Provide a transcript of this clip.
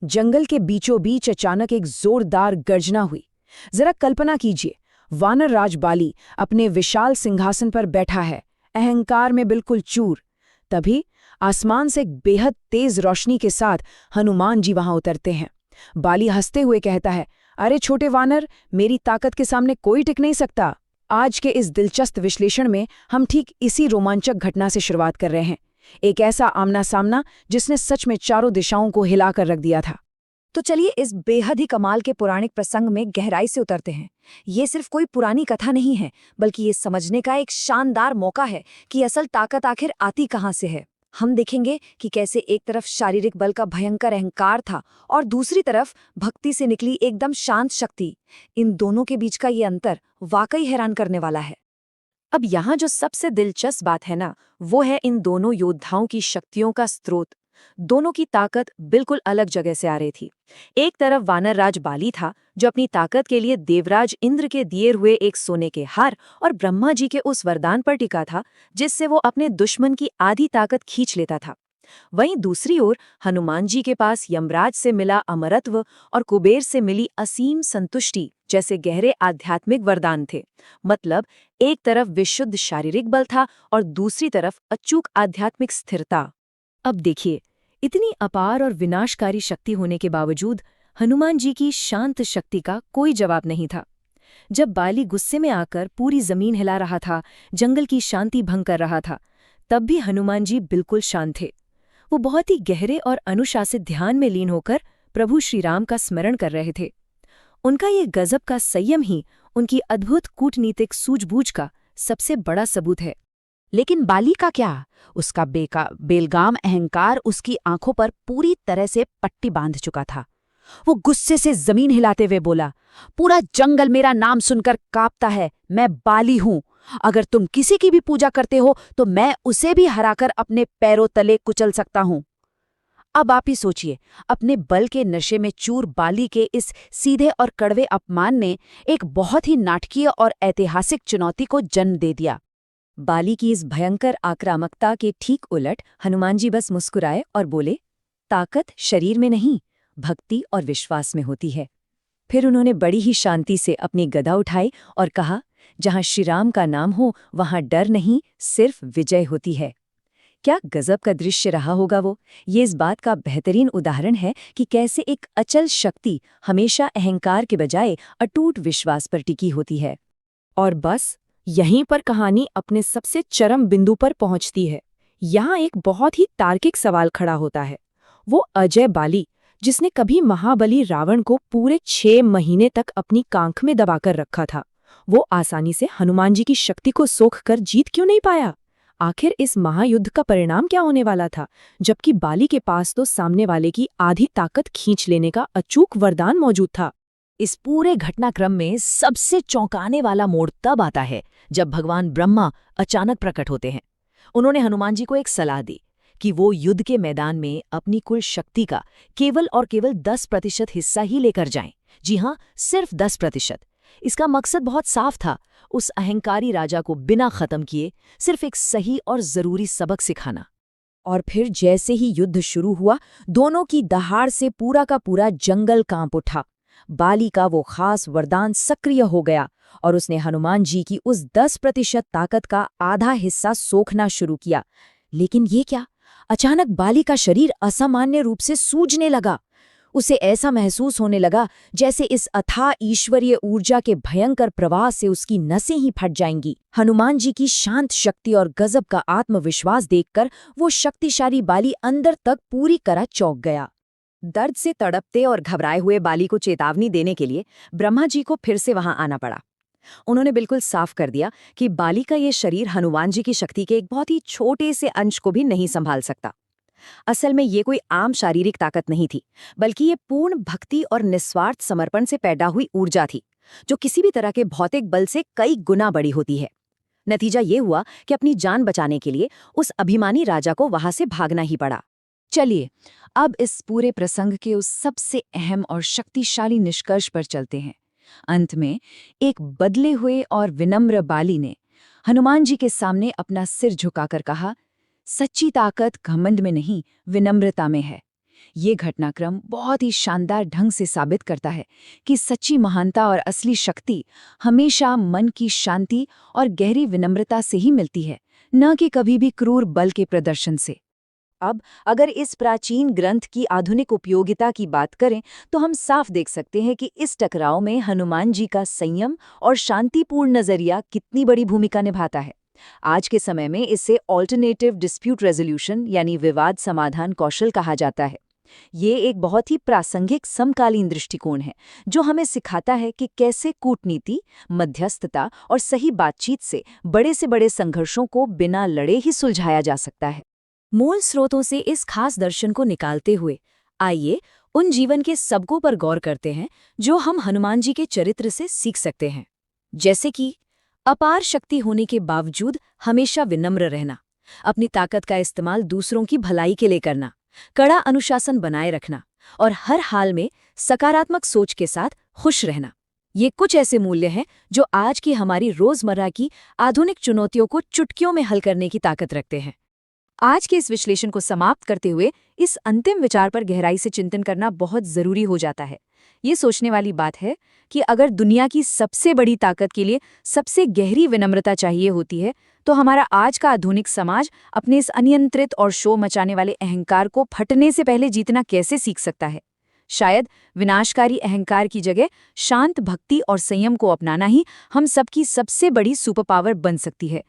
जंगल के बीचों बीच अचानक एक जोरदार गर्जना हुई। जरा कल्पना कीजिए, वानर राज बाली अपने विशाल सिंहासन पर बैठा है, अहंकार में बिल्कुल चूर। तभी आसमान से एक बेहद तेज रोशनी के साथ हनुमान जी वहां उतरते हैं। बाली हंसते हुए कहता है, अरे छोटे वानर, मेरी ताकत के सामने कोई टिक नहीं सकता। आज के इस दिलचस्प विश्लेषण में हम ठीक इसी रोमांचक घटना से शुरुआत कर रहे हैं। एक ऐसा आमना सामना जिसने सच में चारों दिशाओं को हिलाकर रख दिया था। तो चलिए इस बेहद ही कमाल के पौराणिक प्रसंग में गहराई से उतरते हैं। ये सिर्फ कोई पुरानी कथा नहीं है, बल्कि ये समझने का एक शानदार मौका है कि असल ताकत आखिर आती कहाँ से है। हम देखेंगे कि कैसे एक तरफ शारीरिक बल का भयंकर अहंकार था और दूसरी तरफ भक्ति से निकली एकदम शांत शक्ति। इन दोनों के बीच का ये अंतर वाकई हैरान करने वाला है। अब यहाँ जो सबसे दिलचस्प बात है ना, वो है इन दोनों योद्धाओं की शक्तियों का स्रोत। दोनों की ताकत बिल्कुल अलग जगह से आ रही थी। एक तरफ वानर राज बाली था, जो अपनी ताकत के लिए देवराज इंद्र के दिए हुए एक सोने के हार और ब्रह्मा जी के उस वरदान पर टिका था, जिससे वो अपने दुश्मन की आधी ताकत खींच लेता था। वहीं दूसरी ओर हनुमान जी के पास यमराज से मिला अमरत्व और कुबेर से मिली असीम संतुष्टि जैसे गहरे आध्यात्मिक वरदान थे। मतलब एक तरफ विशुद्ध शारीरिक बल था और दूसरी तरफ अचूक आध्यात्मिक स्थिरता। अब देखिए, इतनी अपार और विनाशकारी शक्ति होने के बावजूद हनुमान जी की शांत शक्ति का कोई जवाब नहीं था। जब बाली गुस्से में आकर पूरी जमीन हिला रहा था, जंगल की शांति भंग कर रहा था, तब भी हनुमान जी बिल्कुल शांत थे। वो बहुत ही गहरे और अनुशासित ध्यान में लीन होकर प्रभु श्री राम का स्मरण कर रहे थे। उनका ये गजब का संयम ही उनकी अद्भुत कूटनीतिक सूझबूझ का सबसे बड़ा सबूत है। लेकिन बाली का क्या? उसका बेलगाम अहंकार उसकी आंखों पर पूरी तरह से पट्टी बांध चुका था। वो गुस्से से जमीन हिलाते हुए बोला, पूरा जंगल मेरा नाम सुनकर कांपता है। मैं बाली हूं। अगर तुम किसी की भी पूजा करते हो तो मैं उसे भी हराकर अपने पैरों तले कुचल सकता हूं। अब आप ही सोचिए, अपने बल के नशे में चूर बाली के इस सीधे और कड़वे अपमान ने एक बहुत ही नाटकीय और ऐतिहासिक चुनौती को जन्म दे दिया। बाली की इस भयंकर आक्रामकता के ठीक उलट हनुमान जी बस मुस्कुराए और बोले, ताकत शरीर में नहीं, भक्ति और विश्वास में होती है। फिर उन्होंने बड़ी ही शांति से अपनी गदा उठाई और कहा, जहां श्रीराम का नाम हो वहां डर नहीं, सिर्फ विजय होती है। क्या गजब का दृश्य रहा होगा वो। ये इस बात का बेहतरीन उदाहरण है कि कैसे एक अचल शक्ति हमेशा अहंकार के बजाय अटूट विश्वास पर टिकी होती है। और बस यहीं पर कहानी अपने सबसे चरम बिंदु पर पहुंचती है। यहाँ एक बहुत ही तार्किक सवाल खड़ा होता है। वो अजय बाली, जिसने कभी महाबली रावण को पूरे 6 महीने तक अपनी कांख में दबाकर रखा था, वो आसानी से हनुमान जी की शक्ति को सोखकर जीत क्यों नहीं पाया? आखिर इस महायुद्ध का परिणाम क्या होने वाला था, जबकि बाली के पास तो सामने वाले की आधी ताकत खींच लेने का अचूक वरदान मौजूद था। इस पूरे घटनाक्रम में सबसे चौंकाने वाला मोड़ तब आता है जब भगवान ब्रह्मा अचानक प्रकट होते हैं। उन्होंने हनुमान जी को एक सलाह दी कि वो युद्ध के मैदान में अपनी कुल शक्ति का केवल और केवल 10% हिस्सा ही लेकर जाएं। जी हाँ, सिर्फ 10%। इसका मकसद बहुत साफ था, उस अहंकारी राजा को बिना खत्म किए सिर्फ एक सही और जरूरी सबक सिखाना। और फिर जैसे ही युद्ध शुरू हुआ, दोनों की दहाड़ से पूरा का पूरा जंगल कांप उठा। बाली का वो खास वरदान सक्रिय हो गया और उसने हनुमान जी की उस 10% ताकत का आधा हिस्सा सोखना शुरू किया। लेकिन ये क्या? अचानक बाली का शरीर असामान्य रूप से सूजने लगा। उसे ऐसा महसूस होने लगा जैसे इस अथाह ईश्वरीय ऊर्जा के भयंकर प्रवाह से उसकी नसें ही फट जाएंगी। हनुमान जी की शांत शक्ति और गजब का आत्मविश्वास देखकर वो शक्तिशाली बाली अंदर तक पूरी तरह चौंक गया। दर्द से तड़पते और घबराए हुए बाली को चेतावनी देने के लिए ब्रह्मा जी को फिर से वहां आना पड़ा। उन्होंने बिल्कुल साफ कर दिया कि बाली का ये शरीर हनुमान जी की शक्ति के एक बहुत ही छोटे से अंश को भी नहीं संभाल सकता। असल में ये कोई आम शारीरिक ताकत नहीं थी, बल्कि ये पूर्ण भक्ति और निस्वार्थ समर्पण से पैदा हुई ऊर्जा थी, जो किसी भी तरह के भौतिक बल से कई गुना बड़ी होती है। नतीजा ये हुआ कि अपनी जान बचाने के लिए उस अभिमानी राजा को वहां से भागना ही पड़ा। चलिए अब इस पूरे प्रसंग के उस सबसे अहम और शक्तिशाली निष्कर्ष पर चलते हैं। अंत में एक बदले हुए और विनम्र बाली ने हनुमान जी के सामने अपना सिर झुकाकर कहा, सच्ची ताकत घमंड में नहीं, विनम्रता में है। ये घटनाक्रम बहुत ही शानदार ढंग से साबित करता है कि सच्ची महानता और असली शक्ति हमेशा मन की शांति और गहरी विनम्रता से ही मिलती है, न कि कभी भी क्रूर बल के प्रदर्शन से। अब अगर इस प्राचीन ग्रंथ की आधुनिक उपयोगिता की बात करें तो हम साफ देख सकते हैं कि इस टकराव में हनुमान जी का संयम और शांतिपूर्ण नजरिया कितनी बड़ी भूमिका निभाता है। आज के समय में इसे ऑल्टरनेटिव डिस्प्यूट रेजोल्यूशन यानी विवाद समाधान कौशल कहा जाता है। ये एक बहुत ही प्रासंगिक समकालीन दृष्टिकोण है जो हमें सिखाता है कि कैसे कूटनीति, मध्यस्थता और सही बातचीत से बड़े संघर्षों को बिना लड़े ही सुलझाया जा सकता है। मूल स्रोतों से इस खास दर्शन को निकालते हुए आइए उन जीवन के सबकों पर गौर करते हैं जो हम हनुमान जी के चरित्र से सीख सकते हैं। जैसे कि अपार शक्ति होने के बावजूद हमेशा विनम्र रहना, अपनी ताकत का इस्तेमाल दूसरों की भलाई के लिए करना, कड़ा अनुशासन बनाए रखना और हर हाल में सकारात्मक सोच के साथ खुश रहना। ये कुछ ऐसे मूल्य हैं जो आज की हमारी रोजमर्रा की आधुनिक चुनौतियों को चुटकियों में हल करने की ताकत रखते हैं। आज के इस विश्लेषण को समाप्त करते हुए इस अंतिम विचार पर गहराई से चिंतन करना बहुत जरूरी हो जाता है। ये सोचने वाली बात है कि अगर दुनिया की सबसे बड़ी ताकत के लिए सबसे गहरी विनम्रता चाहिए होती है, तो हमारा आज का आधुनिक समाज अपने इस अनियंत्रित और शो मचाने वाले अहंकार को फटने से पहले जीतना कैसे सीख सकता है। शायद विनाशकारी अहंकार की जगह शांत भक्ति और संयम को अपनाना ही हम सबकी सबसे बड़ी सुपर पावर बन सकती है।